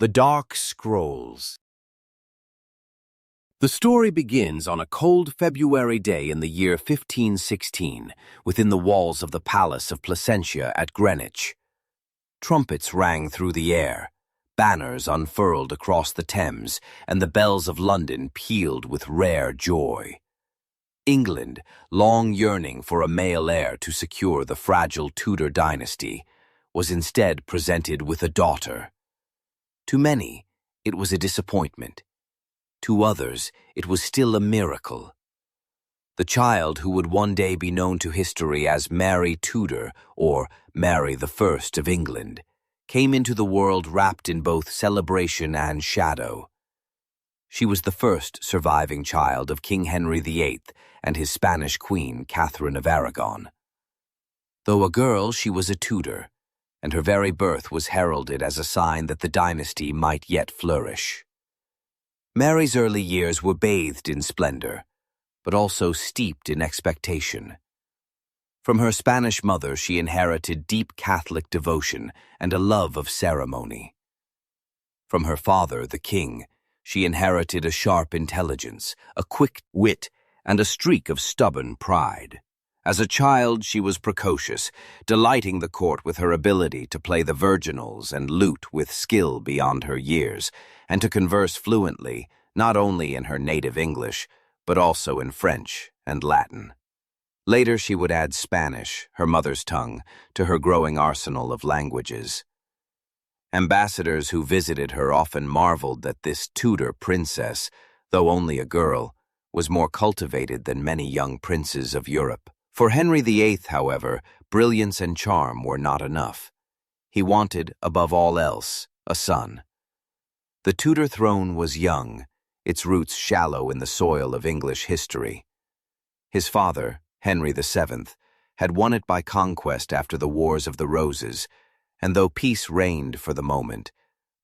The Dark Scrolls. The story begins on a cold February day in the year 1516, within the walls of the Palace of Placentia at Greenwich. Trumpets rang through the air, banners unfurled across the Thames, and the bells of London pealed with rare joy. England, long yearning for a male heir to secure the fragile Tudor dynasty, was instead presented with a daughter. To many, it was a disappointment. To others, it was still a miracle. The child who would one day be known to history as Mary Tudor, or Mary the First of England, came into the world wrapped in both celebration and shadow. She was the first surviving child of King Henry VIII and his Spanish queen, Catherine of Aragon. Though a girl, she was a Tudor, and her very birth was heralded as a sign that the dynasty might yet flourish. Mary's early years were bathed in splendor, but also steeped in expectation. From her Spanish mother, she inherited deep Catholic devotion and a love of ceremony. From her father, the king, she inherited a sharp intelligence, a quick wit, and a streak of stubborn pride. As a child, she was precocious, delighting the court with her ability to play the virginals and lute with skill beyond her years, and to converse fluently, not only in her native English, but also in French and Latin. Later, she would add Spanish, her mother's tongue, to her growing arsenal of languages. Ambassadors who visited her often marveled that this Tudor princess, though only a girl, was more cultivated than many young princes of Europe. For Henry VIII, however, brilliance and charm were not enough. He wanted, above all else, a son. The Tudor throne was young, its roots shallow in the soil of English history. His father, Henry VII, had won it by conquest after the Wars of the Roses, and though peace reigned for the moment,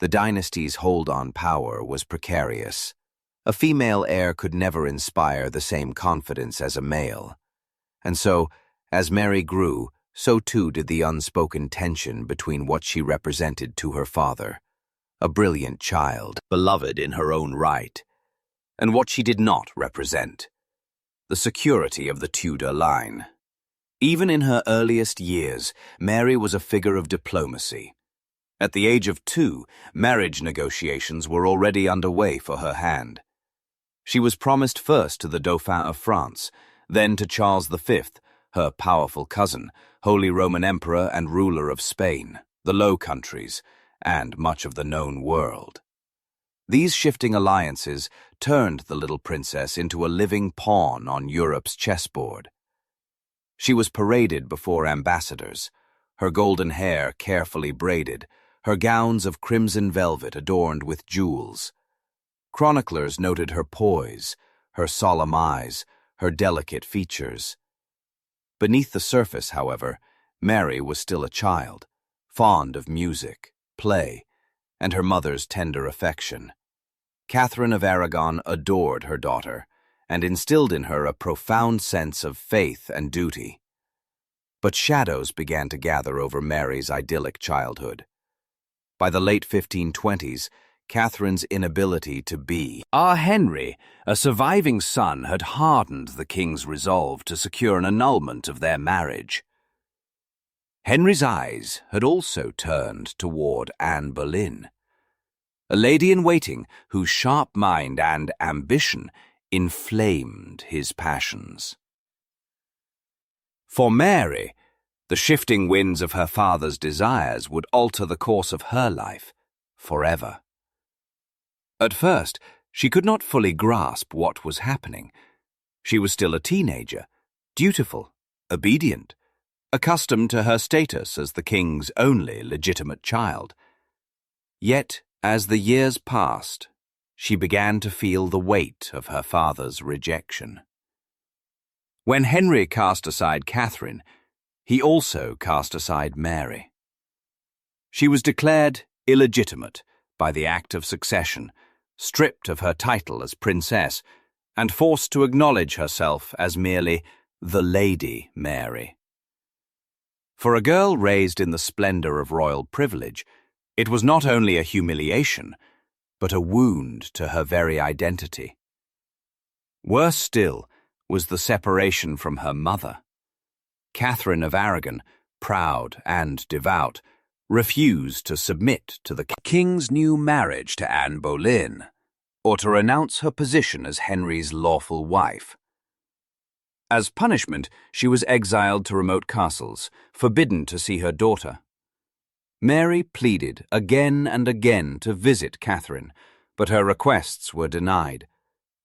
the dynasty's hold on power was precarious. A female heir could never inspire the same confidence as a male. And so, as Mary grew, so too did the unspoken tension between what she represented to her father, a brilliant child, beloved in her own right, and what she did not represent, the security of the Tudor line. Even in her earliest years, Mary was a figure of diplomacy. At the age of 2, marriage negotiations were already underway for her hand. She was promised first to the Dauphin of France, then to Charles V, her powerful cousin, Holy Roman Emperor and ruler of Spain, the Low Countries, and much of the known world. These shifting alliances turned the little princess into a living pawn on Europe's chessboard. She was paraded before ambassadors, her golden hair carefully braided, her gowns of crimson velvet adorned with jewels. Chroniclers noted her poise, her solemn eyes, her delicate features. Beneath the surface, however, Mary was still a child, fond of music, play, and her mother's tender affection. Catherine of Aragon adored her daughter and instilled in her a profound sense of faith and duty. But shadows began to gather over Mary's idyllic childhood. By the late 1520s, Catherine's inability to be Henry, a surviving son, had hardened the king's resolve to secure an annulment of their marriage. Henry's eyes had also turned toward Anne Boleyn, a lady-in-waiting whose sharp mind and ambition inflamed his passions. For Mary, the shifting winds of her father's desires would alter the course of her life forever. At first, she could not fully grasp what was happening. She was still a teenager, dutiful, obedient, accustomed to her status as the king's only legitimate child. Yet, as the years passed, she began to feel the weight of her father's rejection. When Henry cast aside Catherine, he also cast aside Mary. She was declared illegitimate by the act of succession, stripped of her title as princess, and forced to acknowledge herself as merely the Lady Mary. For a girl raised in the splendor of royal privilege, It was not only a humiliation, but a wound to her very identity. Worse still was the separation from her mother. Catherine of Aragon, proud and devout, refused to submit to the king's new marriage to Anne Boleyn, or to renounce her position as Henry's lawful wife. As punishment, she was exiled to remote castles, forbidden to see her daughter. Mary pleaded again and again to visit Catherine, but her requests were denied.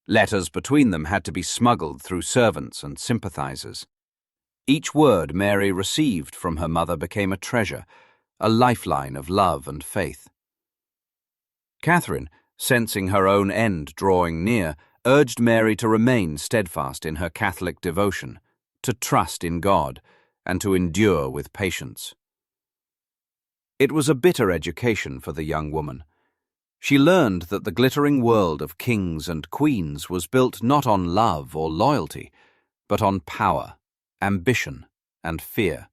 Letters between them had to be smuggled through servants and sympathizers. Each word Mary received from her mother became a treasure, a lifeline of love and faith. Catherine, sensing her own end drawing near, urged Mary to remain steadfast in her Catholic devotion, to trust in God, and to endure with patience. It was a bitter education for the young woman. She learned that the glittering world of kings and queens was built not on love or loyalty, but on power, ambition, and fear.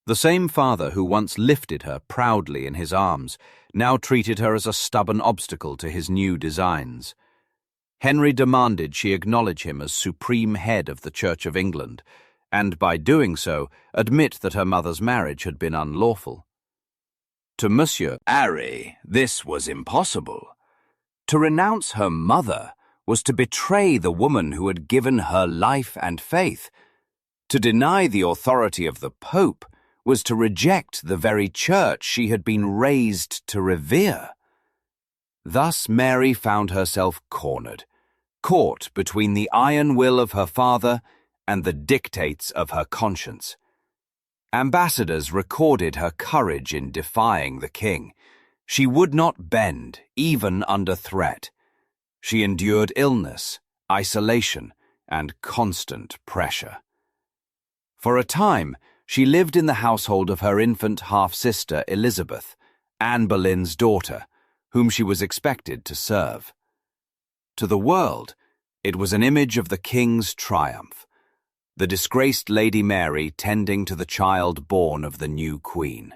The same father who once lifted her proudly in his arms now treated her as a stubborn obstacle to his new designs. Henry demanded she acknowledge him as supreme head of the Church of England, and by doing so, admit that her mother's marriage had been unlawful. To Monsieur Harry, this was impossible. To renounce her mother was to betray the woman who had given her life and faith. To deny the authority of the Pope was to reject the very church she had been raised to revere. Thus Mary found herself cornered, caught between the iron will of her father and the dictates of her conscience. Ambassadors recorded her courage in defying the king. She would not bend, even under threat. She endured illness, isolation, and constant pressure. For a time, she lived in the household of her infant half-sister Elizabeth, Anne Boleyn's daughter, whom she was expected to serve. To the world, it was an image of the king's triumph, the disgraced Lady Mary tending to the child born of the new queen.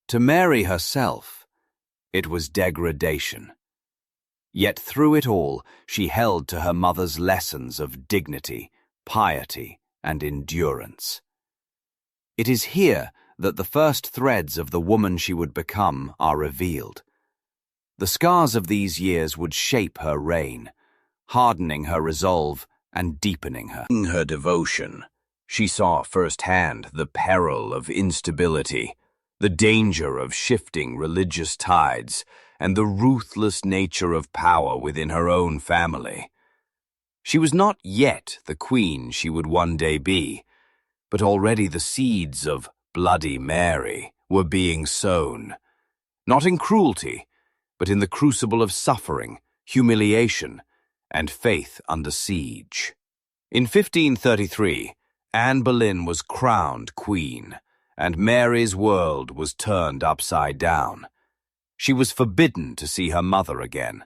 To Mary herself, it was degradation. Yet through it all, she held to her mother's lessons of dignity, piety, and endurance. It is here that the first threads of the woman she would become are revealed. The scars of these years would shape her reign, hardening her resolve and deepening her devotion. She saw firsthand the peril of instability, the danger of shifting religious tides, and the ruthless nature of power within her own family. She was not yet the queen she would one day be, but already the seeds of Bloody Mary were being sown, not in cruelty, but in the crucible of suffering, humiliation, and faith under siege. In 1533, Anne Boleyn was crowned queen, and Mary's world was turned upside down. She was forbidden to see her mother again.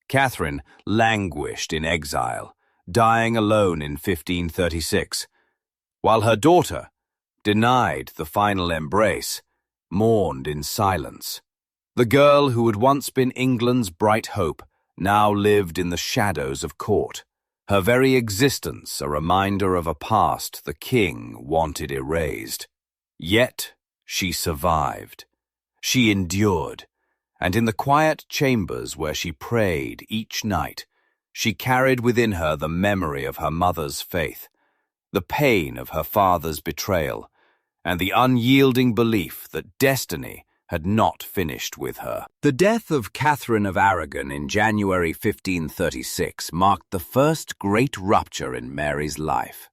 Catherine languished in exile, dying alone in 1536, while her daughter, denied the final embrace, mourned in silence. The girl who had once been England's bright hope now lived in the shadows of court, her very existence a reminder of a past the king wanted erased. Yet she survived. She endured, and in the quiet chambers where she prayed each night, she carried within her the memory of her mother's faith, the pain of her father's betrayal, and the unyielding belief that destiny had not finished with her. The death of Catherine of Aragon in January 1536 marked the first great rupture in Mary's life.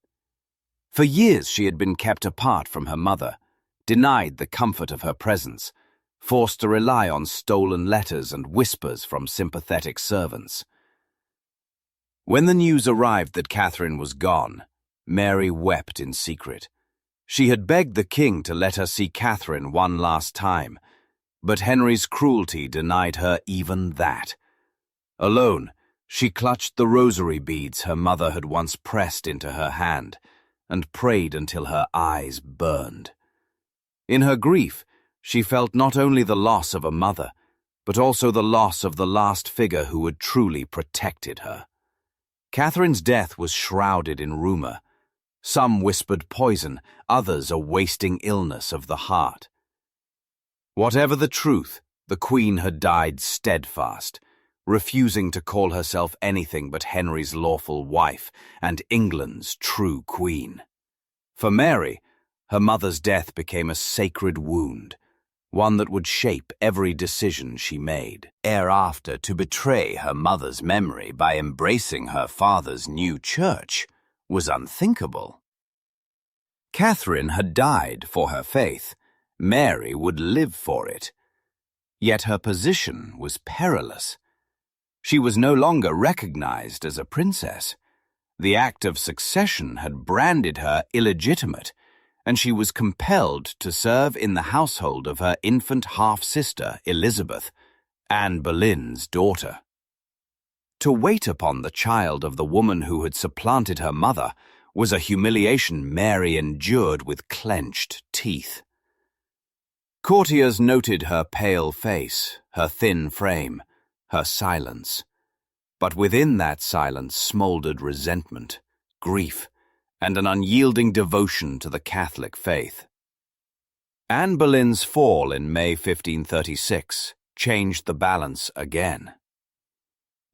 For years she had been kept apart from her mother, denied the comfort of her presence, forced to rely on stolen letters and whispers from sympathetic servants. When the news arrived that Catherine was gone, Mary wept in secret. She had begged the king to let her see Catherine one last time, but Henry's cruelty denied her even that. Alone, she clutched the rosary beads her mother had once pressed into her hand, and prayed until her eyes burned. In her grief, She felt not only the loss of a mother, but also the loss of the last figure who had truly protected her. Catherine's death was shrouded in rumor. Some whispered poison, others a wasting illness of the heart. Whatever the truth, the Queen had died steadfast, refusing to call herself anything but Henry's lawful wife and England's true Queen. For Mary, her mother's death became a sacred wound, one that would shape every decision she made. Thereafter, to betray her mother's memory by embracing her father's new church was unthinkable. Catherine had died for her faith. Mary would live for it. Yet her position was perilous. She was no longer recognized as a princess. The act of succession had branded her illegitimate, and she was compelled to serve in the household of her infant half-sister, Elizabeth, Anne Boleyn's daughter. To wait upon the child of the woman who had supplanted her mother was a humiliation Mary endured with clenched teeth. Courtiers noted her pale face, her thin frame, her silence. But within that silence smoldered resentment, grief, and an unyielding devotion to the Catholic faith. Anne Boleyn's fall in May 1536 changed the balance again.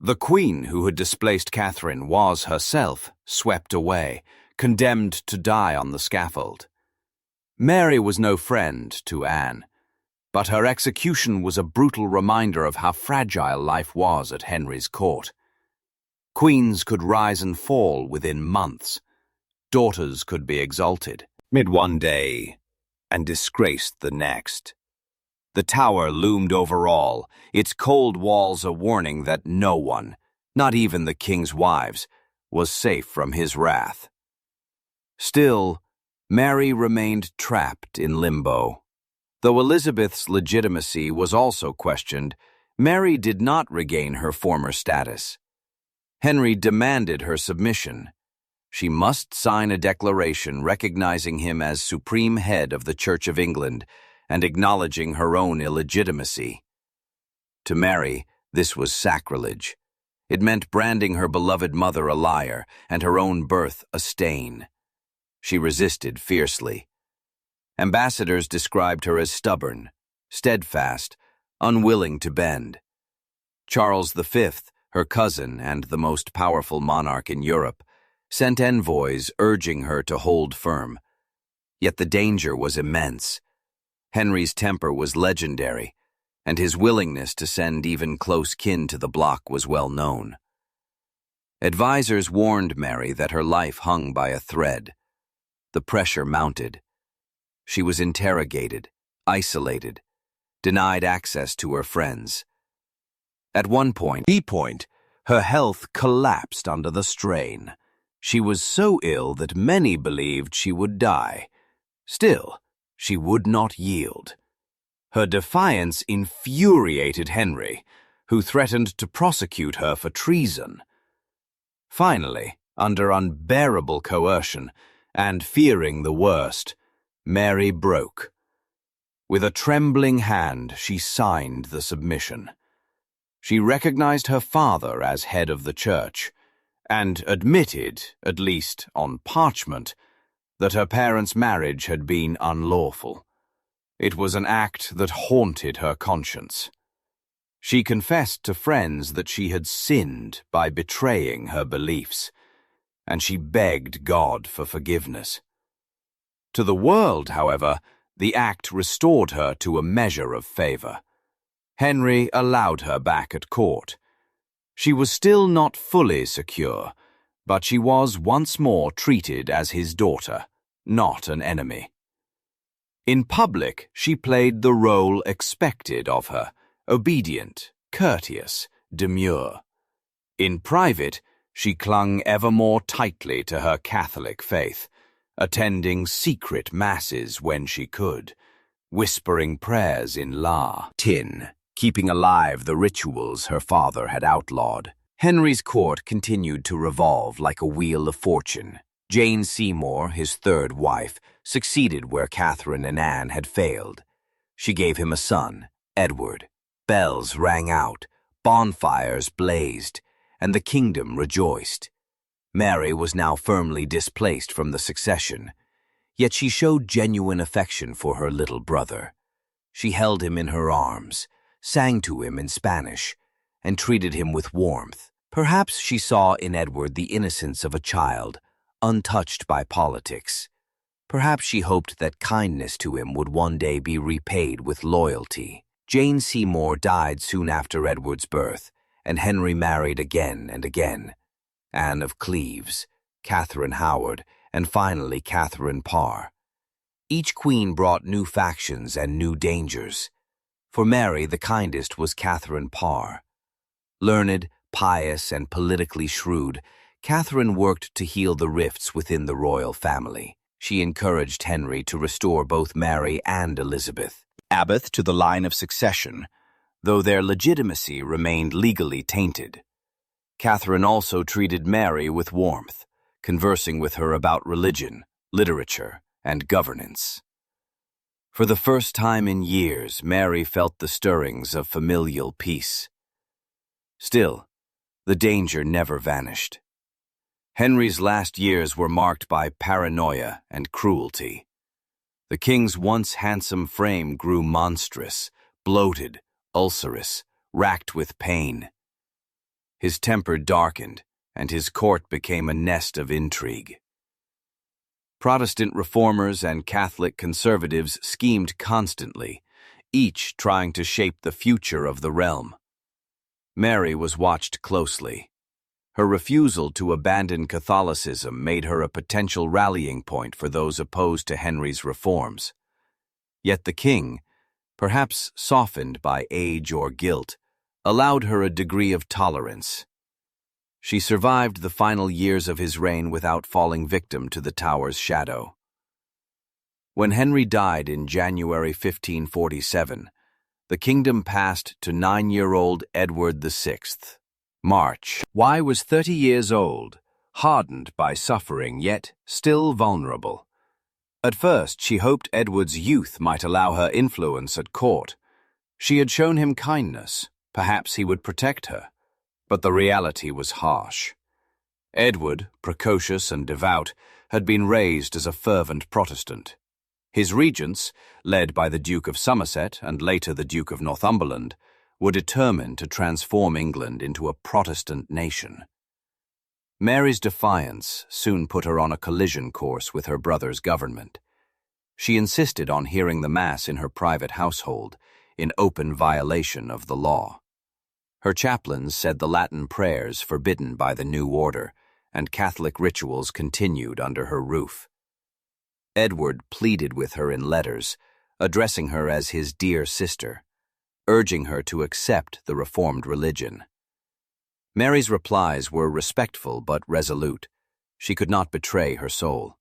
The Queen who had displaced Catherine was herself swept away, condemned to die on the scaffold. Mary was no friend to Anne, but her execution was a brutal reminder of how fragile life was at Henry's court. Queens could rise and fall within months. Daughters could be exalted mid one day and disgraced the next. The tower loomed over all, its cold walls a warning that no one, not even the king's wives, was safe from his wrath. Still, Mary remained trapped in limbo. Though Elizabeth's legitimacy was also questioned, Mary did not regain her former status. Henry demanded her submission. She must sign a declaration recognizing him as supreme head of the Church of England and acknowledging her own illegitimacy. To Mary, this was sacrilege. It meant branding her beloved mother a liar and her own birth a stain. She resisted fiercely. Ambassadors described her as stubborn, steadfast, unwilling to bend. Charles V, her cousin and the most powerful monarch in Europe, sent envoys urging her to hold firm. Yet the danger was immense. Henry's temper was legendary, and his willingness to send even close kin to the block was well known. Advisors warned Mary that her life hung by a thread. The pressure mounted. She was interrogated, isolated, denied access to her friends. At one point, her health collapsed under the strain. She was so ill that many believed she would die. Still, she would not yield. Her defiance infuriated Henry, who threatened to prosecute her for treason. Finally, under unbearable coercion and fearing the worst, Mary broke. With a trembling hand, she signed the submission. She recognized her father as head of the church, and admitted, at least on parchment, that her parents' marriage had been unlawful. It was an act that haunted her conscience. She confessed to friends that she had sinned by betraying her beliefs, and she begged God for forgiveness. To the world, however, the act restored her to a measure of favor. Henry allowed her back at court. She was still not fully secure, but she was once more treated as his daughter, not an enemy. In public, she played the role expected of her, obedient, courteous, demure. In private, she clung ever more tightly to her Catholic faith, attending secret masses when she could, whispering prayers in Latin, keeping alive the rituals her father had outlawed. Henry's court continued to revolve like a wheel of fortune. Jane Seymour, his third wife, succeeded where Catherine and Anne had failed. She gave him a son, Edward. Bells rang out, bonfires blazed, and the kingdom rejoiced. Mary was now firmly displaced from the succession, yet she showed genuine affection for her little brother. She held him in her arms, sang to him in Spanish, and treated him with warmth. Perhaps she saw in Edward the innocence of a child, untouched by politics. Perhaps she hoped that kindness to him would one day be repaid with loyalty. Jane Seymour died soon after Edward's birth, and Henry married again and again. Anne of Cleves, Catherine Howard, and finally Catherine Parr. Each queen brought new factions and new dangers. For Mary, the kindest was Catherine Parr. Learned, pious, and politically shrewd, Catherine worked to heal the rifts within the royal family. She encouraged Henry to restore both Mary and Elizabeth, Abbot to the line of succession, though their legitimacy remained legally tainted. Catherine also treated Mary with warmth, conversing with her about religion, literature, and governance. For the first time in years, Mary felt the stirrings of familial peace. Still, the danger never vanished. Henry's last years were marked by paranoia and cruelty. The king's once handsome frame grew monstrous, bloated, ulcerous, racked with pain. His temper darkened, and his court became a nest of intrigue. Protestant reformers and Catholic conservatives schemed constantly, each trying to shape the future of the realm. Mary was watched closely. Her refusal to abandon Catholicism made her a potential rallying point for those opposed to Henry's reforms. Yet the king, perhaps softened by age or guilt, allowed her a degree of tolerance. She survived the final years of his reign without falling victim to the Tower's shadow. When Henry died in January 1547, the kingdom passed to 9-year-old Edward VI. March. Y was 30 years old, hardened by suffering, yet still vulnerable. At first, she hoped Edward's youth might allow her influence at court. She had shown him kindness. Perhaps he would protect her. But the reality was harsh. Edward, precocious and devout, had been raised as a fervent Protestant. His regents, led by the Duke of Somerset and later the Duke of Northumberland, were determined to transform England into a Protestant nation. Mary's defiance soon put her on a collision course with her brother's government. She insisted on hearing the Mass in her private household, in open violation of the law. Her chaplains said the Latin prayers forbidden by the new order, and Catholic rituals continued under her roof. Edward pleaded with her in letters, addressing her as his dear sister, urging her to accept the Reformed religion. Mary's replies were respectful but resolute. She could not betray her soul.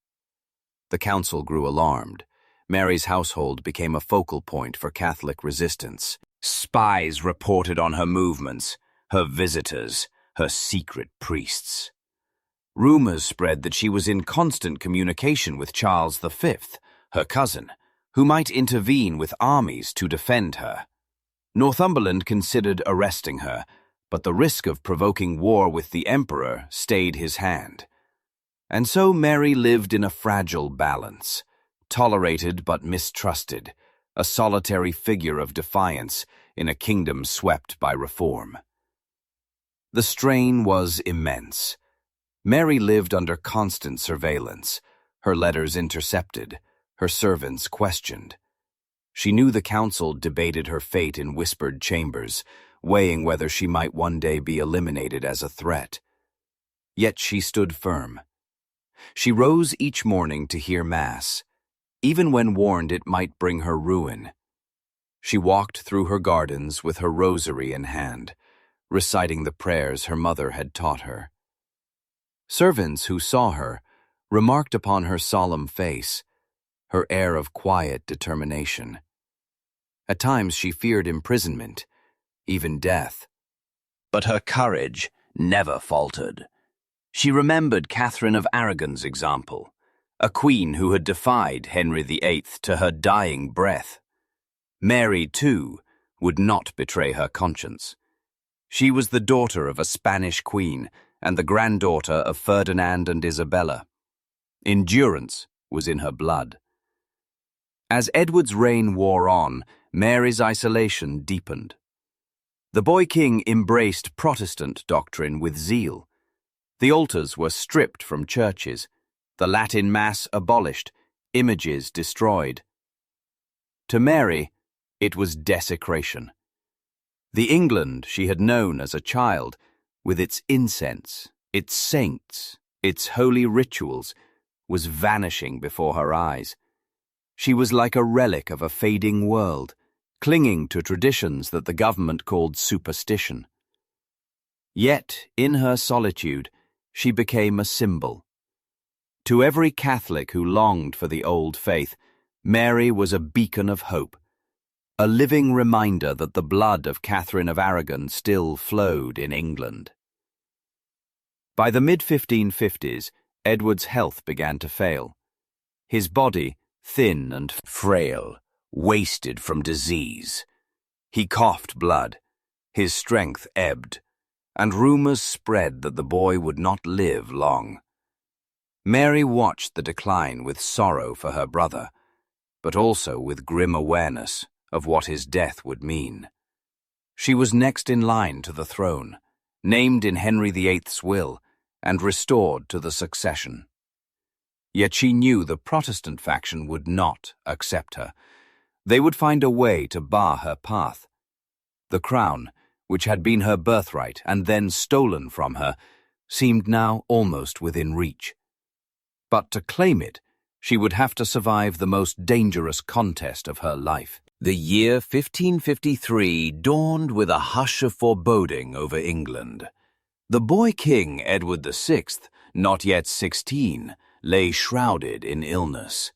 The council grew alarmed. Mary's household became a focal point for Catholic resistance. Spies reported on her movements, her visitors, her secret priests. Rumors spread that she was in constant communication with Charles V, her cousin, who might intervene with armies to defend her. Northumberland considered arresting her, but the risk of provoking war with the emperor stayed his hand. And so Mary lived in a fragile balance, tolerated but mistrusted, a solitary figure of defiance in a kingdom swept by reform. The strain was immense. Mary lived under constant surveillance, her letters intercepted, her servants questioned. She knew the council debated her fate in whispered chambers, weighing whether she might one day be eliminated as a threat. Yet she stood firm. She rose each morning to hear Mass, even when warned it might bring her ruin. She walked through her gardens with her rosary in hand, reciting the prayers her mother had taught her. Servants who saw her remarked upon her solemn face, her air of quiet determination. At times she feared imprisonment, even death. But her courage never faltered. She remembered Catherine of Aragon's example, a queen who had defied Henry VIII to her dying breath. Mary, too, would not betray her conscience. She was the daughter of a Spanish queen and the granddaughter of Ferdinand and Isabella. Endurance was in her blood. As Edward's reign wore on, Mary's isolation deepened. The boy king embraced Protestant doctrine with zeal. The altars were stripped from churches, the Latin Mass abolished, images destroyed. To Mary, it was desecration. The England she had known as a child, with its incense, its saints, its holy rituals, was vanishing before her eyes. She was like a relic of a fading world, clinging to traditions that the government called superstition. Yet, in her solitude, she became a symbol. To every Catholic who longed for the old faith, Mary was a beacon of hope, a living reminder that the blood of Catherine of Aragon still flowed in England. By the mid-1550s, Edward's health began to fail. His body, thin and frail, wasted from disease. He coughed blood, his strength ebbed, and rumors spread that the boy would not live long. Mary watched the decline with sorrow for her brother, but also with grim awareness of what his death would mean. She was next in line to the throne, named in Henry VIII's will, and restored to the succession. Yet she knew the Protestant faction would not accept her. They would find a way to bar her path. The crown, which had been her birthright and then stolen from her, seemed now almost within reach. But to claim it, she would have to survive the most dangerous contest of her life. The year 1553 dawned with a hush of foreboding over England. The boy king, Edward VI, not yet 16, lay shrouded in illness.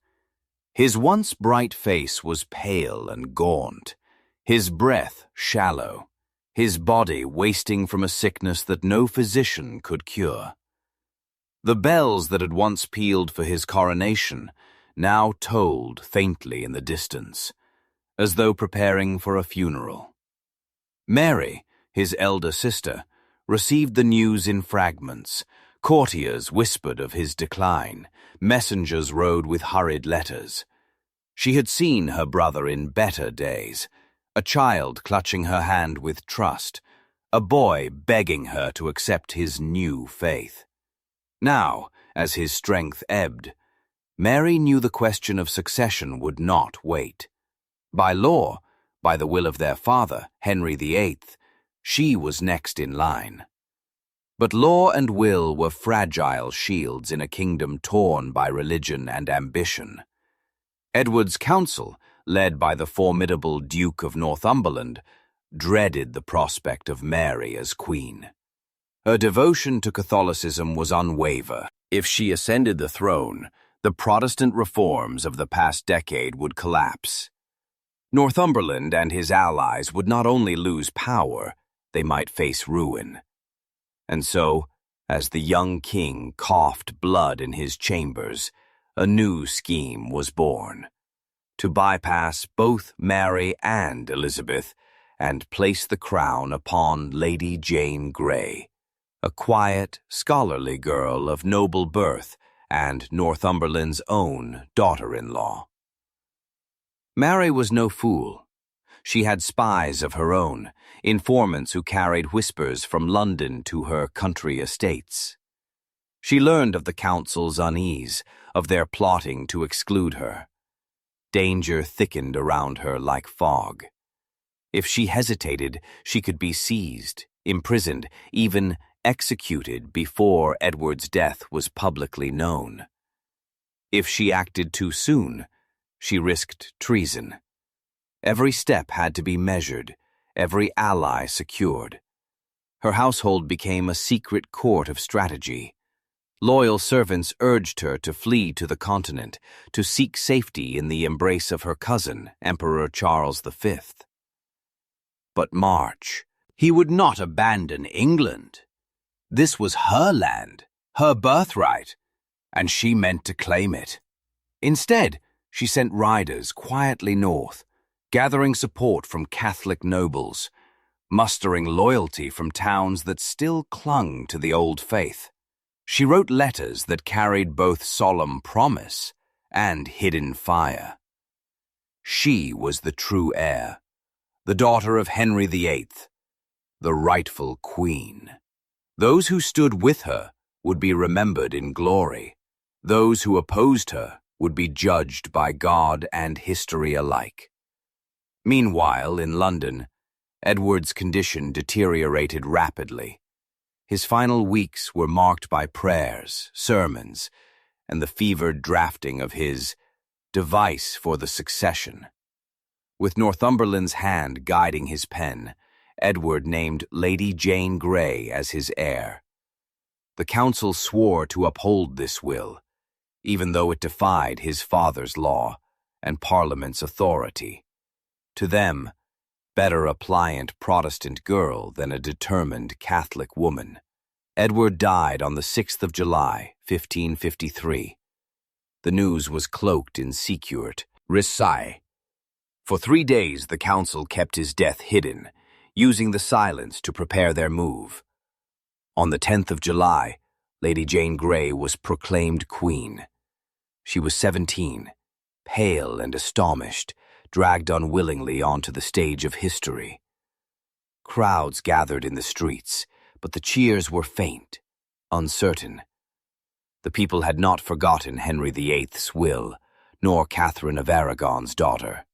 His once bright face was pale and gaunt, his breath shallow, his body wasting from a sickness that no physician could cure. The bells that had once pealed for his coronation now tolled faintly in the distance, as though preparing for a funeral. Mary, his elder sister, received the news in fragments. Courtiers whispered of his decline. Messengers rode with hurried letters. She had seen her brother in better days, a child clutching her hand with trust, a boy begging her to accept his new faith. Now, as his strength ebbed, Mary knew the question of succession would not wait. By law, by the will of their father, Henry VIII, she was next in line. But law and will were fragile shields in a kingdom torn by religion and ambition. Edward's council, led by the formidable Duke of Northumberland, dreaded the prospect of Mary as queen. Her devotion to Catholicism was unwavering. If she ascended the throne, the Protestant reforms of the past decade would collapse. Northumberland and his allies would not only lose power, they might face ruin. And so, as the young king coughed blood in his chambers, a new scheme was born: to bypass both Mary and Elizabeth and place the crown upon Lady Jane Grey, a quiet, scholarly girl of noble birth and Northumberland's own daughter-in-law. Mary was no fool. She had spies of her own, informants who carried whispers from London to her country estates. She learned of the council's unease, of their plotting to exclude her. Danger thickened around her like fog. If she hesitated, she could be seized, imprisoned, even executed before Edward's death was publicly known. If she acted too soon, she risked treason. Every step had to be measured, every ally secured. Her household became a secret court of strategy. Loyal servants urged her to flee to the continent, to seek safety in the embrace of her cousin, Emperor Charles V. But March, he would not abandon England. This was her land, her birthright, and she meant to claim it. Instead, she sent riders quietly north, gathering support from Catholic nobles, mustering loyalty from towns that still clung to the old faith. She wrote letters that carried both solemn promise and hidden fire. She was the true heir, the daughter of Henry VIII, the rightful queen. Those who stood with her would be remembered in glory. Those who opposed her would be judged by God and history alike. Meanwhile, in London, Edward's condition deteriorated rapidly. His final weeks were marked by prayers, sermons, and the fevered drafting of his device for the succession. With Northumberland's hand guiding his pen, Edward named Lady Jane Grey as his heir. The council swore to uphold this will, even though it defied his father's law and Parliament's authority. To them, better a pliant Protestant girl than a determined Catholic woman. Edward died on the 6th of July, 1553. The news was cloaked in secret recai. For 3 days the council kept his death hidden, using the silence to prepare their move. On the 10th of July, Lady Jane Grey was proclaimed queen. She was 17, pale and astonished, dragged unwillingly onto the stage of history. Crowds gathered in the streets, but the cheers were faint, uncertain. The people had not forgotten Henry VIII's will, nor Catherine of Aragon's daughter.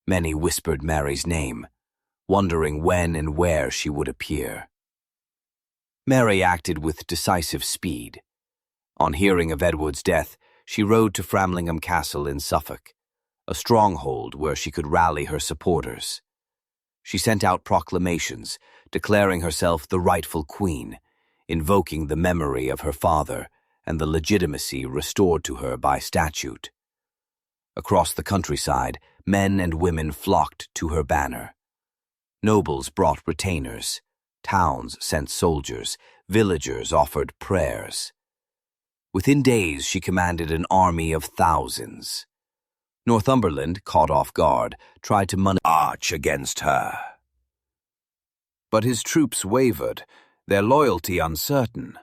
Many whispered Mary's name, wondering when and where she would appear. Mary acted with decisive speed. On hearing of Edward's death, she rode to Framlingham Castle in Suffolk, a stronghold where she could rally her supporters. She sent out proclamations, declaring herself the rightful queen, invoking the memory of her father and the legitimacy restored to her by statute. Across the countryside, men and women flocked to her banner. Nobles brought retainers, towns sent soldiers, villagers offered prayers. Within days she commanded an army of thousands. Northumberland, caught off guard, tried to march against her. But his troops wavered, their loyalty uncertain.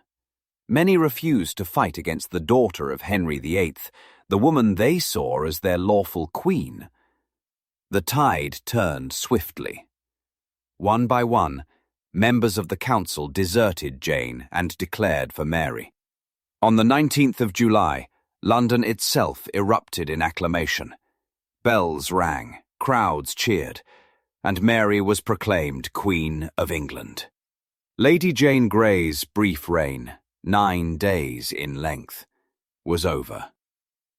Many refused to fight against the daughter of Henry VIII, the woman they saw as their lawful queen. The tide turned swiftly. One by one, members of the council deserted Jane and declared for Mary. On the 19th of July, London itself erupted in acclamation. Bells rang, crowds cheered, and Mary was proclaimed Queen of England. Lady Jane Grey's brief reign, 9 days in length, was over.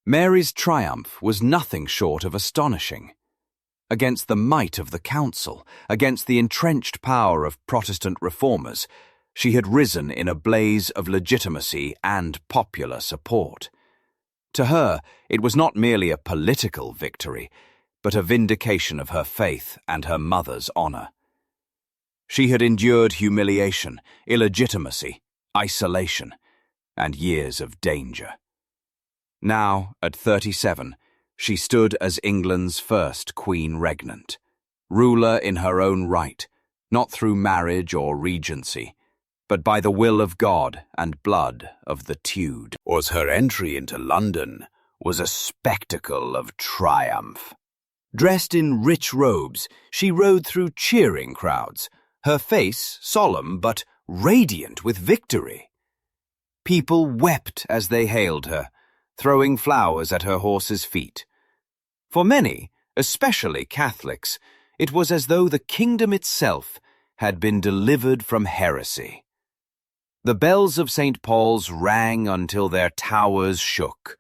Mary's triumph was nothing short of astonishing. Against the might of the council, against the entrenched power of Protestant reformers, she had risen in a blaze of legitimacy and popular support. To her, it was not merely a political victory, but a vindication of her faith and her mother's honor. She had endured humiliation, illegitimacy, isolation, and years of danger. Now, at 37, she stood as England's first Queen Regnant, ruler in her own right, not through marriage or regency, but by the will of God and blood of the Tudor. Her entry into London was a spectacle of triumph. Dressed in rich robes, she rode through cheering crowds, her face solemn but radiant with victory. People wept as they hailed her, throwing flowers at her horse's feet. For many, especially Catholics, it was as though the kingdom itself had been delivered from heresy. The bells of St. Paul's rang until their towers shook.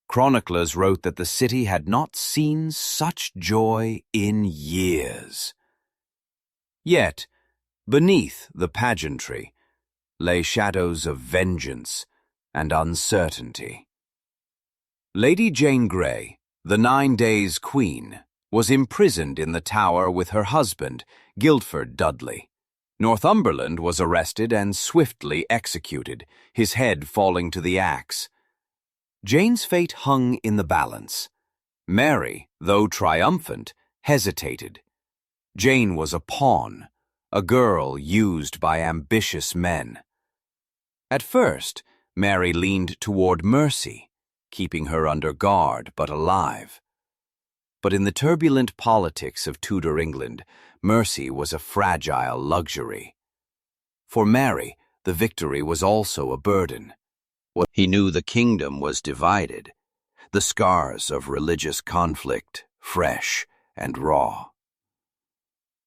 Chroniclers wrote that the city had not seen such joy in years. Yet, beneath the pageantry, lay shadows of vengeance and uncertainty. Lady Jane Grey, the 9 days' queen, was imprisoned in the Tower with her husband, Guildford Dudley. Northumberland was arrested and swiftly executed, his head falling to the axe. Jane's fate hung in the balance. Mary, though triumphant, hesitated. Jane was a pawn, a girl used by ambitious men. At first, Mary leaned toward mercy, keeping her under guard but alive. But in the turbulent politics of Tudor England, mercy was a fragile luxury. For Mary, the victory was also a burden. He knew the kingdom was divided, the scars of religious conflict fresh and raw.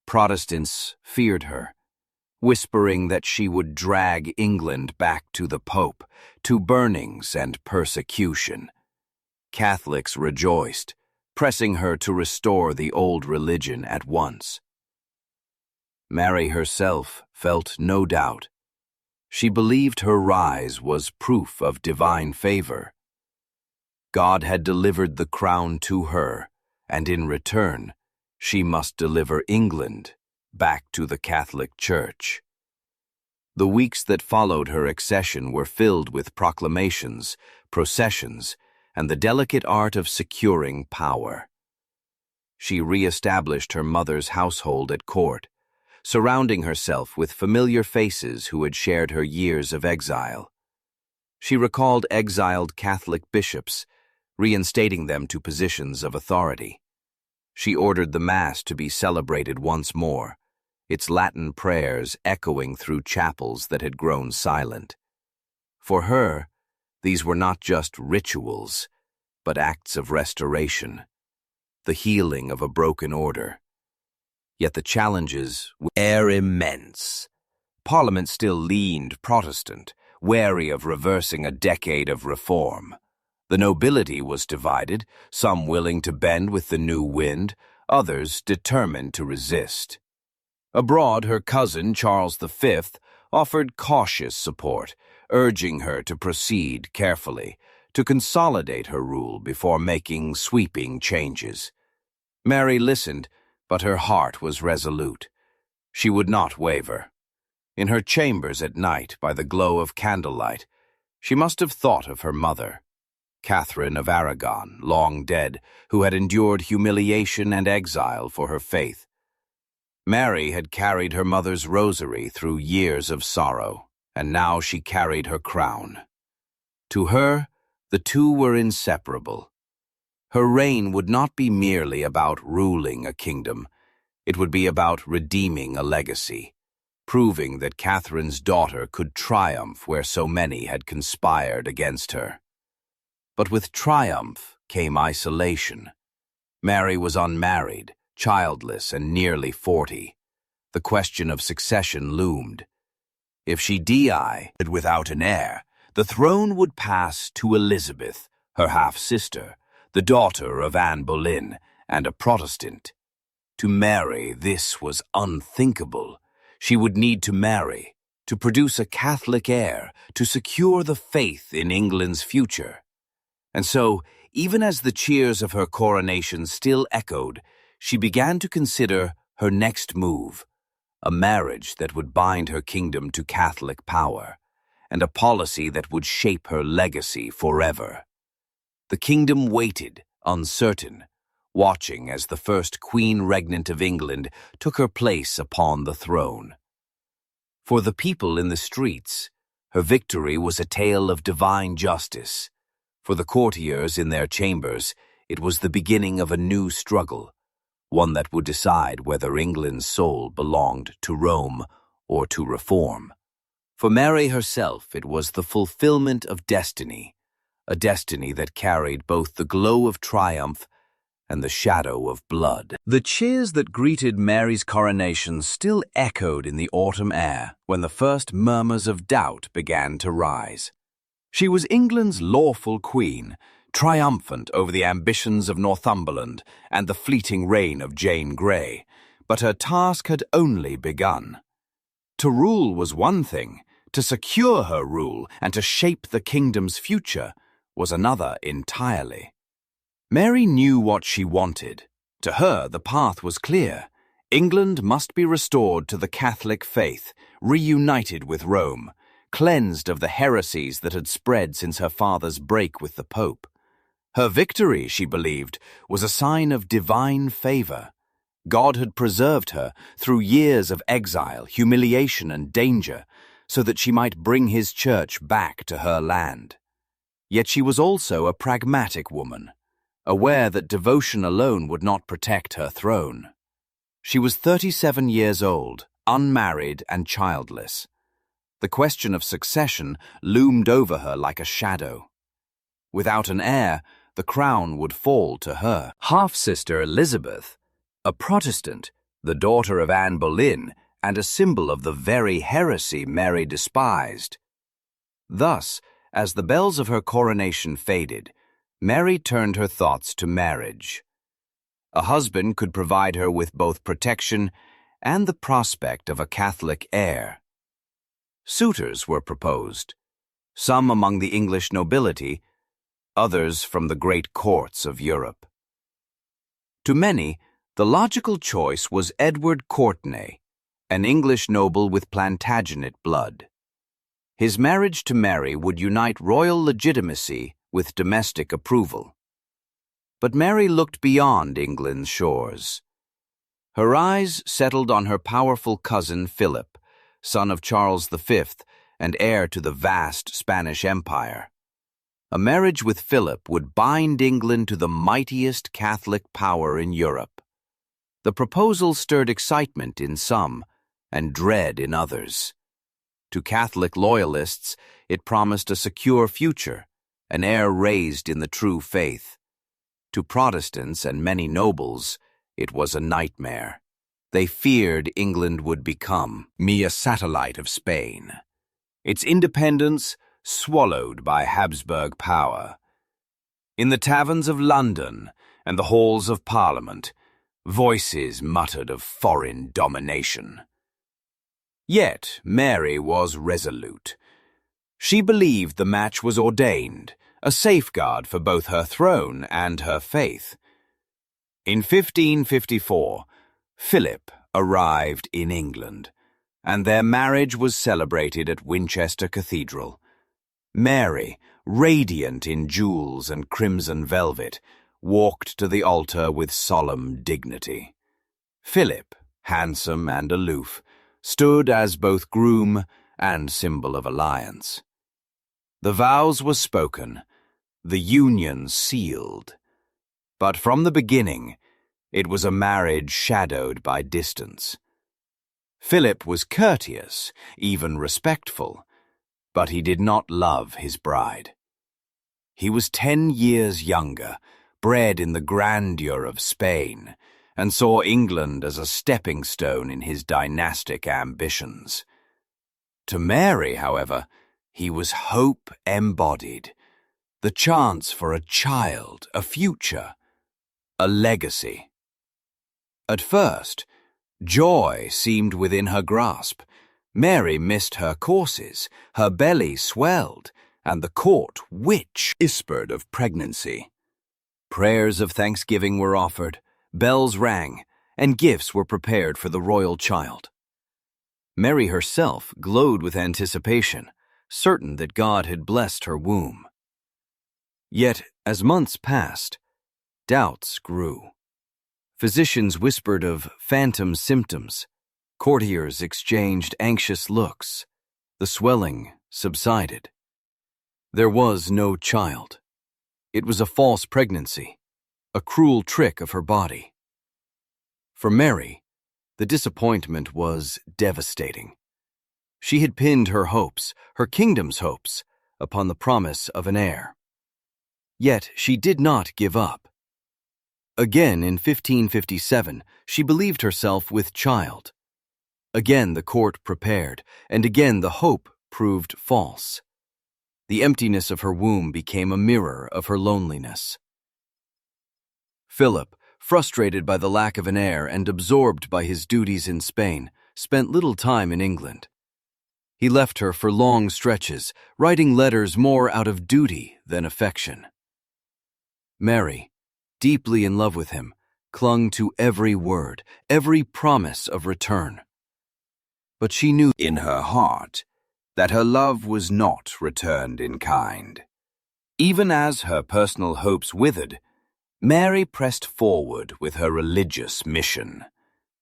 Protestants feared her, whispering that she would drag England back to the Pope, to burnings and persecution. Catholics rejoiced, pressing her to restore the old religion at once. Mary herself felt no doubt. She believed her rise was proof of divine favor. God had delivered the crown to her, and in return, she must deliver England back to the Catholic Church. The weeks that followed her accession were filled with proclamations, processions, and the delicate art of securing power. She re-established her mother's household at court, surrounding herself with familiar faces who had shared her years of exile. She recalled exiled Catholic bishops, reinstating them to positions of authority. She ordered the Mass to be celebrated once more, its Latin prayers echoing through chapels that had grown silent. For her, these were not just rituals, but acts of restoration, the healing of a broken order. Yet the challenges were immense. Parliament still leaned Protestant, wary of reversing a decade of reform. The nobility was divided, some willing to bend with the new wind, others determined to resist. Abroad, her cousin, Charles V, offered cautious support, urging her to proceed carefully, to consolidate her rule before making sweeping changes. Mary listened, but her heart was resolute. She would not waver. In her chambers at night, by the glow of candlelight, she must have thought of her mother, Catherine of Aragon, long dead, who had endured humiliation and exile for her faith. Mary had carried her mother's rosary through years of sorrow, and now she carried her crown. To her, the two were inseparable. Her reign would not be merely about ruling a kingdom. It would be about redeeming a legacy, proving that Catherine's daughter could triumph where so many had conspired against her. But with triumph came isolation. Mary was unmarried, childless, and nearly 40. The question of succession loomed. If she died without an heir, the throne would pass to Elizabeth, her half-sister, the daughter of Anne Boleyn, and a Protestant. To Mary, this was unthinkable. She would need to marry, to produce a Catholic heir, to secure the faith in England's future. And so, even as the cheers of her coronation still echoed, she began to consider her next move, a marriage that would bind her kingdom to Catholic power, and a policy that would shape her legacy forever. The kingdom waited, uncertain, watching as the first Queen Regnant of England took her place upon the throne. For the people in the streets, her victory was a tale of divine justice. For the courtiers in their chambers, it was the beginning of a new struggle, one that would decide whether England's soul belonged to Rome or to reform. For Mary herself, it was the fulfillment of destiny, a destiny that carried both the glow of triumph and the shadow of blood. The cheers that greeted Mary's coronation still echoed in the autumn air when the first murmurs of doubt began to rise. She was England's lawful queen, triumphant over the ambitions of Northumberland and the fleeting reign of Jane Grey, but her task had only begun. To rule was one thing, to secure her rule and to shape the kingdom's future was another entirely. Mary knew what she wanted. To her, the path was clear. England must be restored to the Catholic faith, reunited with Rome, cleansed of the heresies that had spread since her father's break with the Pope. Her victory, she believed, was a sign of divine favor, God had preserved her through years of exile, humiliation, and danger, so that she might bring his church back to her land. Yet she was also a pragmatic woman, aware that devotion alone would not protect her throne. She was 37 years old, unmarried and childless. The question of succession loomed over her like a shadow. Without an heir, the crown would fall to her. Half-sister Elizabeth, a Protestant, the daughter of Anne Boleyn, and a symbol of the very heresy Mary despised. Thus, as the bells of her coronation faded, Mary turned her thoughts to marriage. A husband could provide her with both protection and the prospect of a Catholic heir. Suitors were proposed, some among the English nobility, others from the great courts of Europe. To many, the logical choice was Edward Courtenay, an English noble with Plantagenet blood. His marriage to Mary would unite royal legitimacy with domestic approval. But Mary looked beyond England's shores. Her eyes settled on her powerful cousin Philip, son of Charles V and heir to the vast Spanish Empire. A marriage with Philip would bind England to the mightiest Catholic power in Europe. The proposal stirred excitement in some and dread in others. To Catholic loyalists, it promised a secure future, an heir raised in the true faith. To Protestants and many nobles, it was a nightmare. They feared England would become mere satellite of Spain, its independence swallowed by Habsburg power. In the taverns of London and the halls of Parliament, voices muttered of foreign domination. Yet Mary was resolute. She believed the match was ordained, a safeguard for both her throne and her faith. In 1554, Philip arrived in England, and their marriage was celebrated at Winchester Cathedral. Mary, radiant in jewels and crimson velvet, walked to the altar with solemn dignity. Philip, handsome and aloof, stood as both groom and symbol of alliance. The vows were spoken, the union sealed. But from the beginning, it was a marriage shadowed by distance. Philip was courteous, even respectful, but he did not love his bride. He was 10 years younger, bred in the grandeur of Spain, and saw England as a stepping stone in his dynastic ambitions. To Mary, however, he was hope embodied, the chance for a child, a future, a legacy. At first, joy seemed within her grasp. Mary missed her courses, her belly swelled, and the court whispered of pregnancy. Prayers of thanksgiving were offered, bells rang, and gifts were prepared for the royal child. Mary herself glowed with anticipation, certain that God had blessed her womb. Yet, as months passed, doubts grew. Physicians whispered of phantom symptoms. Courtiers exchanged anxious looks. The swelling subsided. There was no child. It was a false pregnancy, a cruel trick of her body. For Mary, the disappointment was devastating. She had pinned her hopes, her kingdom's hopes, upon the promise of an heir. Yet she did not give up. Again in 1557, she believed herself with child. Again the court prepared, and again the hope proved false. The emptiness of her womb became a mirror of her loneliness. Philip, frustrated by the lack of an heir and absorbed by his duties in Spain, spent little time in England. He left her for long stretches, writing letters more out of duty than affection. Mary, deeply in love with him, clung to every word, every promise of return. But she knew in her heart that her love was not returned in kind. Even as her personal hopes withered, Mary pressed forward with her religious mission.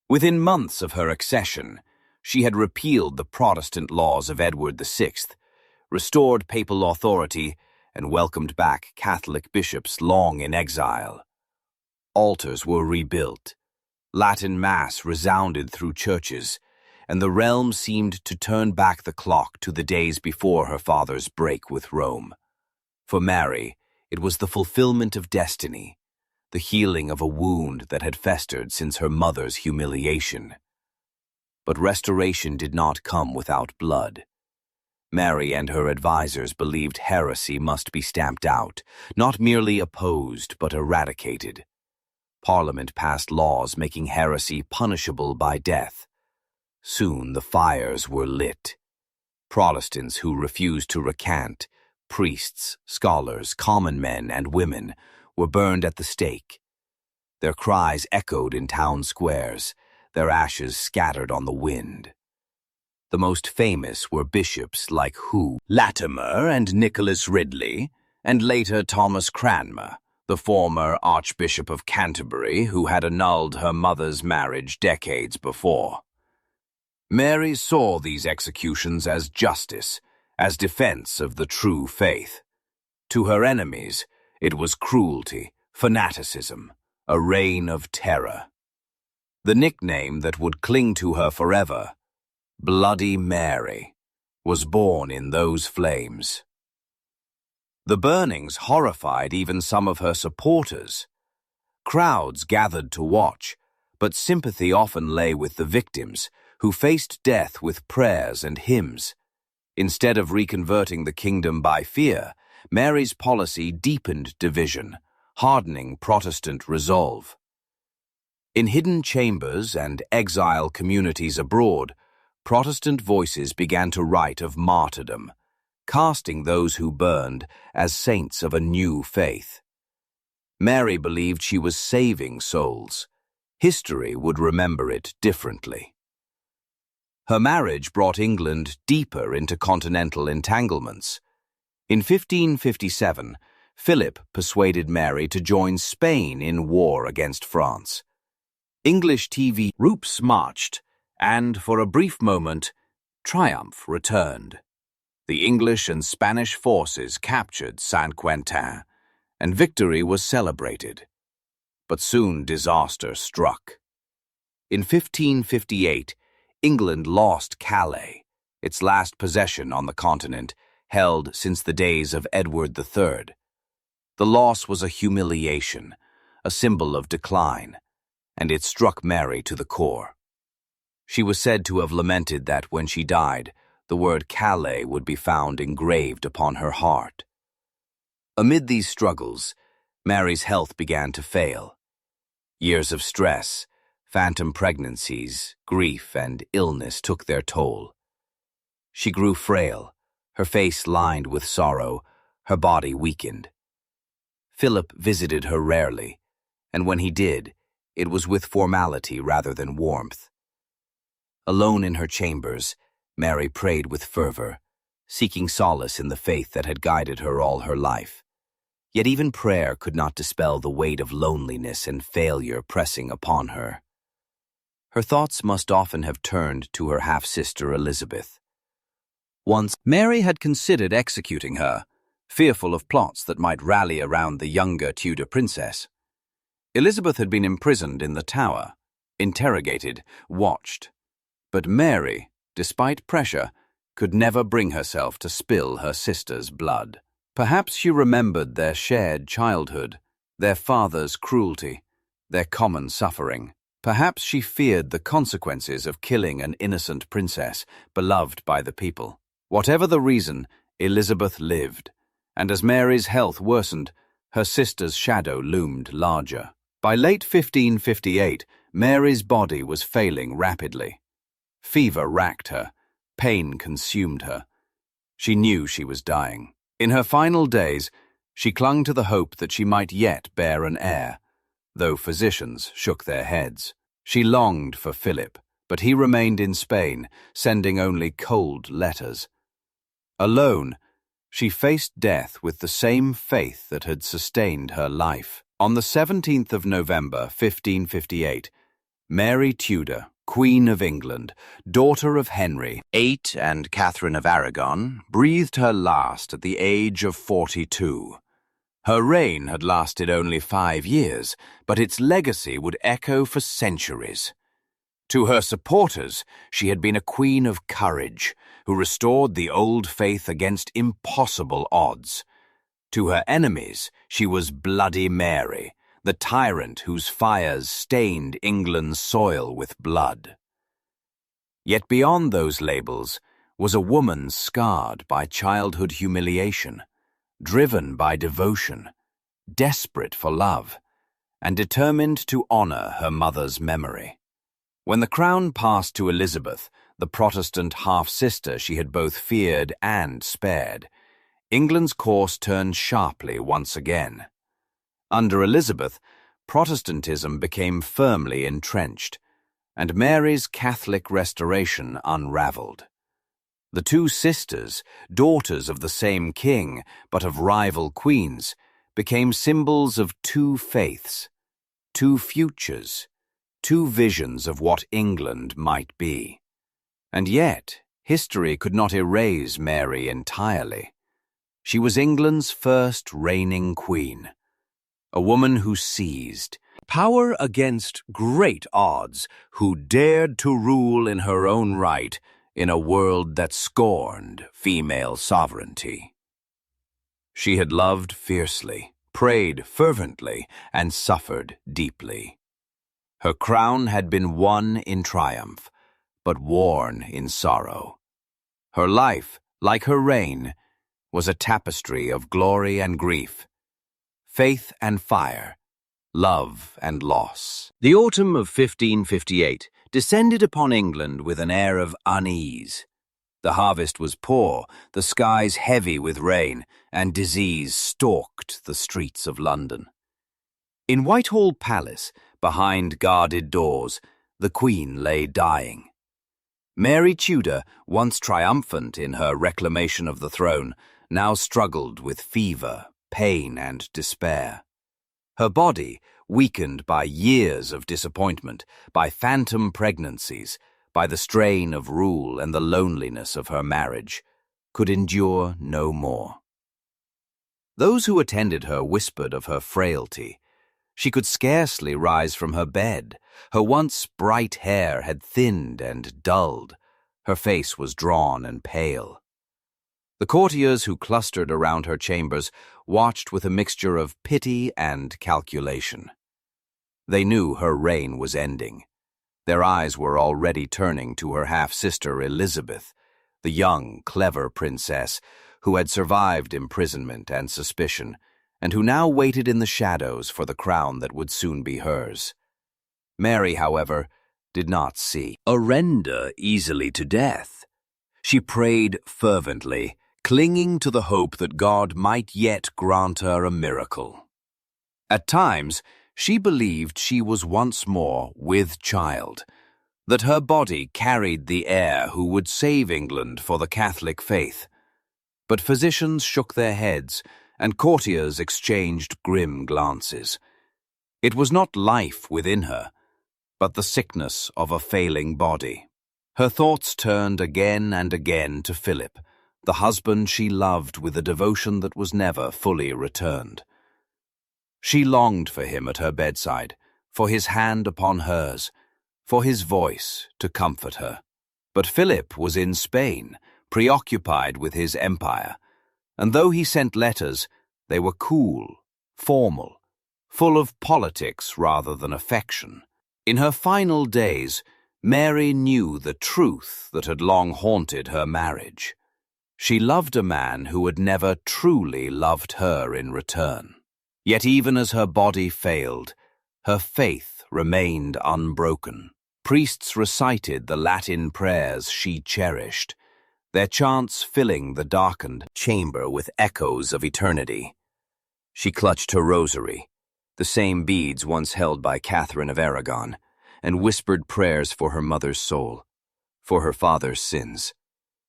Within months of her accession, she had repealed the Protestant laws of Edward VI, restored papal authority, and welcomed back Catholic bishops long in exile. Altars were rebuilt, Latin Mass resounded through churches, and the realm seemed to turn back the clock to the days before her father's break with Rome. For Mary, it was the fulfillment of destiny, the healing of a wound that had festered since her mother's humiliation. But restoration did not come without blood. Mary and her advisers believed heresy must be stamped out, not merely opposed but eradicated. Parliament passed laws making heresy punishable by death. Soon the fires were lit. Protestants who refused to recant, priests, scholars, common men, and women were burned at the stake. Their cries echoed in town squares, their ashes scattered on the wind. The most famous were bishops like Latimer and Nicholas Ridley, and later Thomas Cranmer, the former Archbishop of Canterbury who had annulled her mother's marriage decades before. Mary saw these executions as justice, as defense of the true faith. To her enemies, it was cruelty, fanaticism, a reign of terror. The nickname that would cling to her forever, Bloody Mary, was born in those flames. The burnings horrified even some of her supporters. Crowds gathered to watch, but sympathy often lay with the victims, who faced death with prayers and hymns. Instead of reconverting the kingdom by fear, Mary's policy deepened division, hardening Protestant resolve. In hidden chambers and exile communities abroad, Protestant voices began to write of martyrdom, casting those who burned as saints of a new faith. Mary believed she was saving souls. History would remember it differently. Her marriage brought England deeper into continental entanglements. In 1557, Philip persuaded Mary to join Spain in war against France. English TV troops marched, and for a brief moment, triumph returned. The English and Spanish forces captured Saint-Quentin, and victory was celebrated. But soon disaster struck. In 1558, England lost Calais, its last possession on the continent, held since the days of Edward III. The loss was a humiliation, a symbol of decline, and it struck Mary to the core. She was said to have lamented that when she died, the word Calais would be found engraved upon her heart. Amid these struggles, Mary's health began to fail. Years of stress, phantom pregnancies, grief, and illness took their toll. She grew frail, her face lined with sorrow, her body weakened. Philip visited her rarely, and when he did, it was with formality rather than warmth. Alone in her chambers, Mary prayed with fervor, seeking solace in the faith that had guided her all her life. Yet even prayer could not dispel the weight of loneliness and failure pressing upon her. Her thoughts must often have turned to her half-sister Elizabeth. Once, Mary had considered executing her, fearful of plots that might rally around the younger Tudor princess. Elizabeth had been imprisoned in the Tower, interrogated, watched. But Mary, despite pressure, could never bring herself to spill her sister's blood. Perhaps she remembered their shared childhood, their father's cruelty, their common suffering. Perhaps she feared the consequences of killing an innocent princess beloved by the people. Whatever the reason, Elizabeth lived, and as Mary's health worsened, her sister's shadow loomed larger. By late 1558, Mary's body was failing rapidly. Fever racked her, pain consumed her. She knew she was dying. In her final days, she clung to the hope that she might yet bear an heir, though physicians shook their heads. She longed for Philip, but he remained in Spain, sending only cold letters. Alone, she faced death with the same faith that had sustained her life. On the 17th of November, 1558, Mary Tudor, Queen of England, daughter of Henry VIII and Catherine of Aragon, breathed her last at the age of 42. Her reign had lasted only 5 years, but its legacy would echo for centuries. To her supporters, she had been a queen of courage, who restored the old faith against impossible odds. To her enemies, she was Bloody Mary, the tyrant whose fires stained England's soil with blood. Yet beyond those labels was a woman scarred by childhood humiliation, driven by devotion, desperate for love, and determined to honor her mother's memory. When the crown passed to Elizabeth, the Protestant half-sister she had both feared and spared, England's course turned sharply once again. Under Elizabeth, Protestantism became firmly entrenched, and Mary's Catholic restoration unraveled. The two sisters, daughters of the same king but of rival queens, became symbols of two faiths, two futures, two visions of what England might be. And yet, history could not erase Mary entirely. She was England's first reigning queen, a woman who seized power against great odds, who dared to rule in her own right in a world that scorned female sovereignty. She had loved fiercely, prayed fervently, and suffered deeply. Her crown had been won in triumph, but worn in sorrow. Her life, like her reign, was a tapestry of glory and grief, faith and fire, love and loss. The autumn of 1558 descended upon England with an air of unease. The harvest was poor, the skies heavy with rain, and disease stalked the streets of London. In Whitehall Palace, behind guarded doors, the Queen lay dying. Mary Tudor, once triumphant in her reclamation of the throne, now struggled with fever, pain, and despair. Her body, weakened by years of disappointment, by phantom pregnancies, by the strain of rule and the loneliness of her marriage, could endure no more. Those who attended her whispered of her frailty. She could scarcely rise from her bed. Her once bright hair had thinned and dulled. Her face was drawn and pale. The courtiers who clustered around her chambers watched with a mixture of pity and calculation. They knew her reign was ending. Their eyes were already turning to her half-sister Elizabeth, the young, clever princess who had survived imprisonment and suspicion, and who now waited in the shadows for the crown that would soon be hers. Mary, however, did not see. Surrender easily to death. She prayed fervently, clinging to the hope that God might yet grant her a miracle. At times, she believed she was once more with child, that her body carried the heir who would save England for the Catholic faith. But physicians shook their heads, and courtiers exchanged grim glances. It was not life within her, but the sickness of a failing body. Her thoughts turned again and again to Philip, the husband she loved with a devotion that was never fully returned. She longed for him at her bedside, for his hand upon hers, for his voice to comfort her. But Philip was in Spain, preoccupied with his empire, and though he sent letters, they were cool, formal, full of politics rather than affection. In her final days, Mary knew the truth that had long haunted her marriage. She loved a man who had never truly loved her in return. Yet even as her body failed, her faith remained unbroken. Priests recited the Latin prayers she cherished, their chants filling the darkened chamber with echoes of eternity. She clutched her rosary, the same beads once held by Catherine of Aragon, and whispered prayers for her mother's soul, for her father's sins,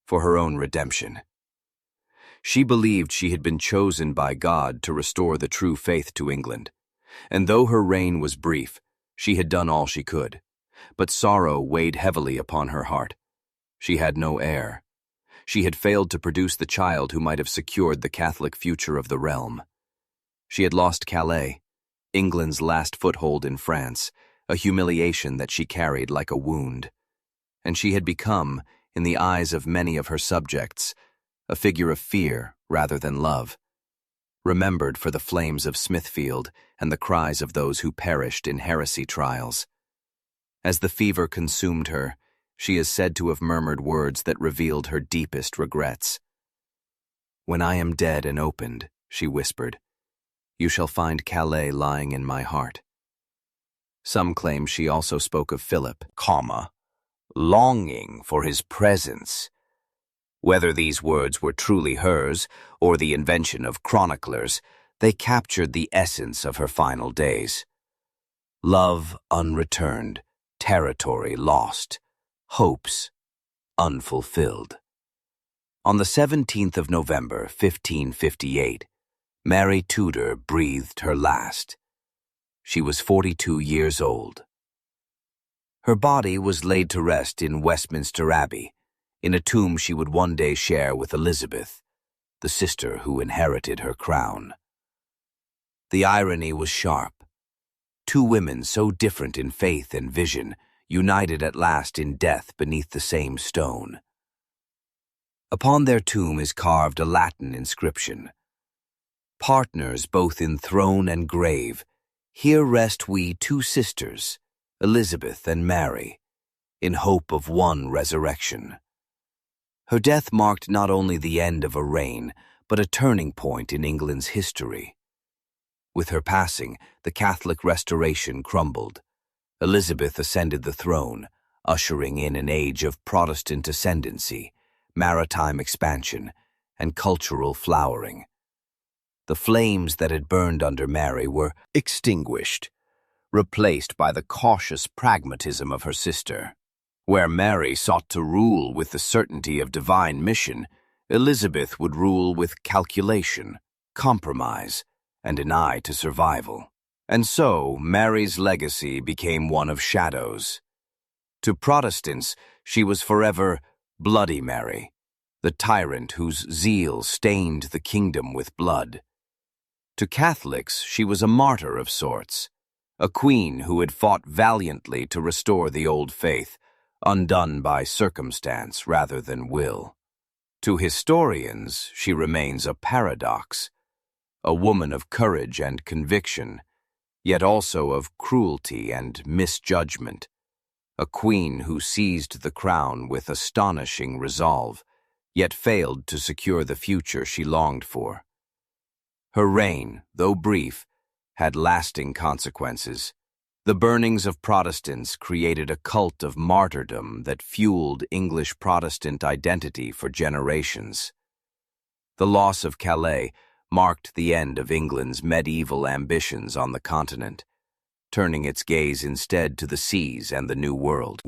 for her own redemption. She believed she had been chosen by God to restore the true faith to England, And though her reign was brief, she had done all she could. But sorrow weighed heavily upon her heart. She had no heir. She had failed to produce the child who might have secured the Catholic future of the realm. She had lost Calais, England's last foothold in France, a humiliation that she carried like a wound. And she had become, in the eyes of many of her subjects, a figure of fear rather than love, remembered for the flames of Smithfield and the cries of those who perished in heresy trials. As the fever consumed her, she is said to have murmured words that revealed her deepest regrets. "When I am dead and opened," she whispered, "you shall find Calais lying in my heart." Some claim she also spoke of Philip, longing for his presence. Whether these words were truly hers or the invention of chroniclers, they captured the essence of her final days. Love unreturned, territory lost, hopes unfulfilled. On the 17th of November, 1558, Mary Tudor breathed her last. She was 42 years old. Her body was laid to rest in Westminster Abbey, in a tomb she would one day share with Elizabeth, the sister who inherited her crown. The irony was sharp. Two women so different in faith and vision, united at last in death beneath the same stone. Upon their tomb is carved a Latin inscription: "Partners both in throne and grave, here rest we two sisters, Elizabeth and Mary, in hope of one resurrection." Her death marked not only the end of a reign, but a turning point in England's history. With her passing, the Catholic Restoration crumbled. Elizabeth ascended the throne, ushering in an age of Protestant ascendancy, maritime expansion, and cultural flowering. The flames that had burned under Mary were extinguished, replaced by the cautious pragmatism of her sister. Where Mary sought to rule with the certainty of divine mission, Elizabeth would rule with calculation, compromise, and an eye to survival. And so, Mary's legacy became one of shadows. To Protestants, she was forever Bloody Mary, the tyrant whose zeal stained the kingdom with blood. To Catholics, she was a martyr of sorts, a queen who had fought valiantly to restore the old faith, undone by circumstance rather than will. To historians, she remains a paradox, a woman of courage and conviction, yet also of cruelty and misjudgment, a queen who seized the crown with astonishing resolve, yet failed to secure the future she longed for. Her reign, though brief, had lasting consequences. The burnings of Protestants created a cult of martyrdom that fueled English Protestant identity for generations. The loss of Calais marked the end of England's medieval ambitions on the continent, turning its gaze instead to the seas and the New World.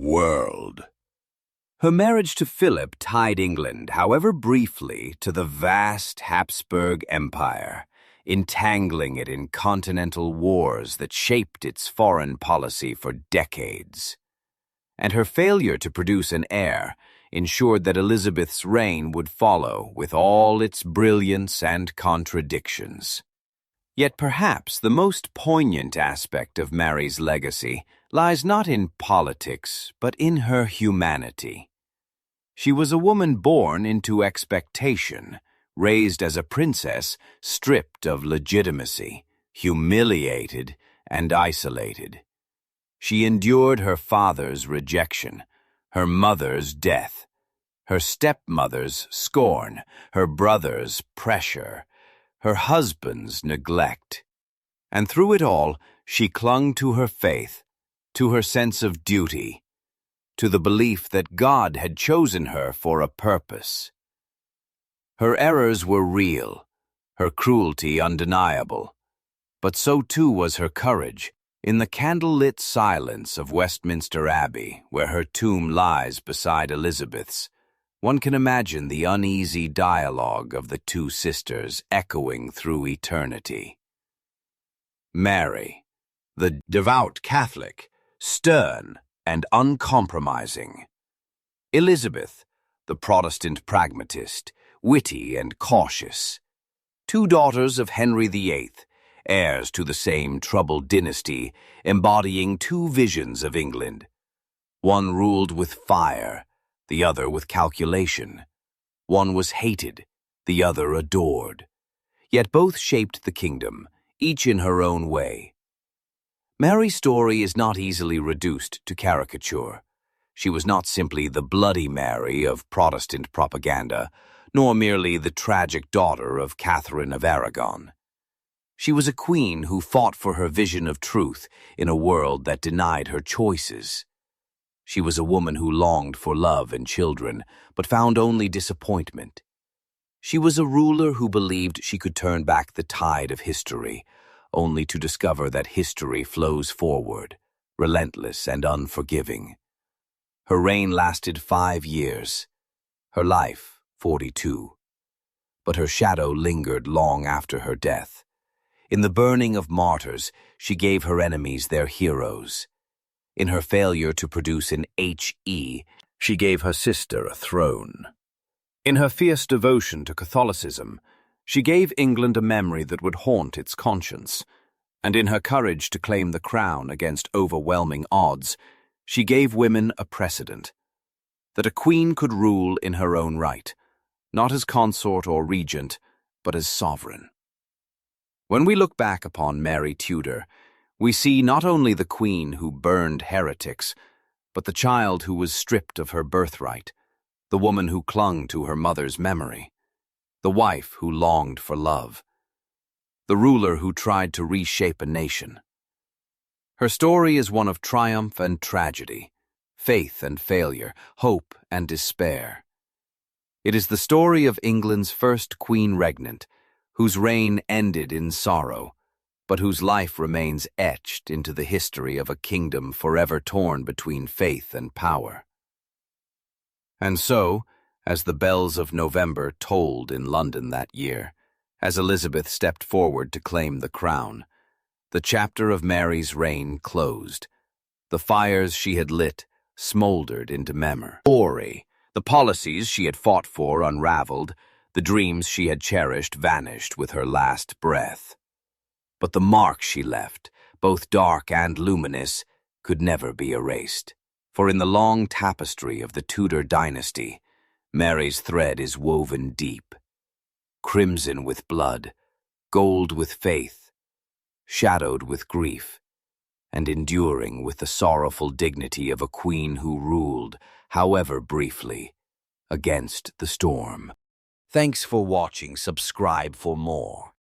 Her marriage to Philip tied England, however briefly, to the vast Habsburg Empire, entangling it in continental wars that shaped its foreign policy for decades. And her failure to produce an heir ensured that Elizabeth's reign would follow with all its brilliance and contradictions. Yet perhaps the most poignant aspect of Mary's legacy lies not in politics, but in her humanity. She was a woman born into expectation, raised as a princess, stripped of legitimacy, humiliated and isolated. She endured her father's rejection, her mother's death, her stepmother's scorn, her brother's pressure, her husband's neglect. And through it all, she clung to her faith, to her sense of duty, to the belief that God had chosen her for a purpose. Her errors were real, her cruelty undeniable, but so too was her courage. In the candlelit silence of Westminster Abbey, where her tomb lies beside Elizabeth's, one can imagine the uneasy dialogue of the two sisters echoing through eternity. Mary, the devout Catholic, stern and uncompromising. Elizabeth, the Protestant pragmatist, witty and cautious. Two daughters of Henry VIII, heirs to the same troubled dynasty, embodying two visions of England. One ruled with fire, the other with calculation. One was hated, the other adored. Yet both shaped the kingdom, each in her own way. Mary's story is not easily reduced to caricature. She was not simply the Bloody Mary of Protestant propaganda, nor merely the tragic daughter of Catherine of Aragon. She was a queen who fought for her vision of truth in a world that denied her choices. She was a woman who longed for love and children, but found only disappointment. She was a ruler who believed she could turn back the tide of history, only to discover that history flows forward, relentless and unforgiving. Her reign lasted 5 years, her life 42. But her shadow lingered long after her death. In the burning of martyrs, she gave her enemies their heroes. In her failure to produce an HE, she gave her sister a throne. In her fierce devotion to Catholicism, she gave England a memory that would haunt its conscience. And in her courage to claim the crown against overwhelming odds, she gave women a precedent. That a queen could rule in her own right, not as consort or regent, but as sovereign. When we look back upon Mary Tudor, we see not only the queen who burned heretics, but the child who was stripped of her birthright, the woman who clung to her mother's memory, the wife who longed for love, the ruler who tried to reshape a nation. Her story is one of triumph and tragedy, faith and failure, hope and despair. It is the story of England's first Queen Regnant, whose reign ended in sorrow, but whose life remains etched into the history of a kingdom forever torn between faith and power. And so, as the bells of November tolled in London that year, as Elizabeth stepped forward to claim the crown, the chapter of Mary's reign closed. The fires she had lit smoldered into memory. The policies she had fought for unraveled, the dreams she had cherished vanished with her last breath. But the mark she left, both dark and luminous, could never be erased. For in the long tapestry of the Tudor dynasty, Mary's thread is woven deep, crimson with blood, gold with faith, shadowed with grief, and enduring with the sorrowful dignity of a queen who ruled, however briefly, against the storm. Thanks for watching. Subscribe for more.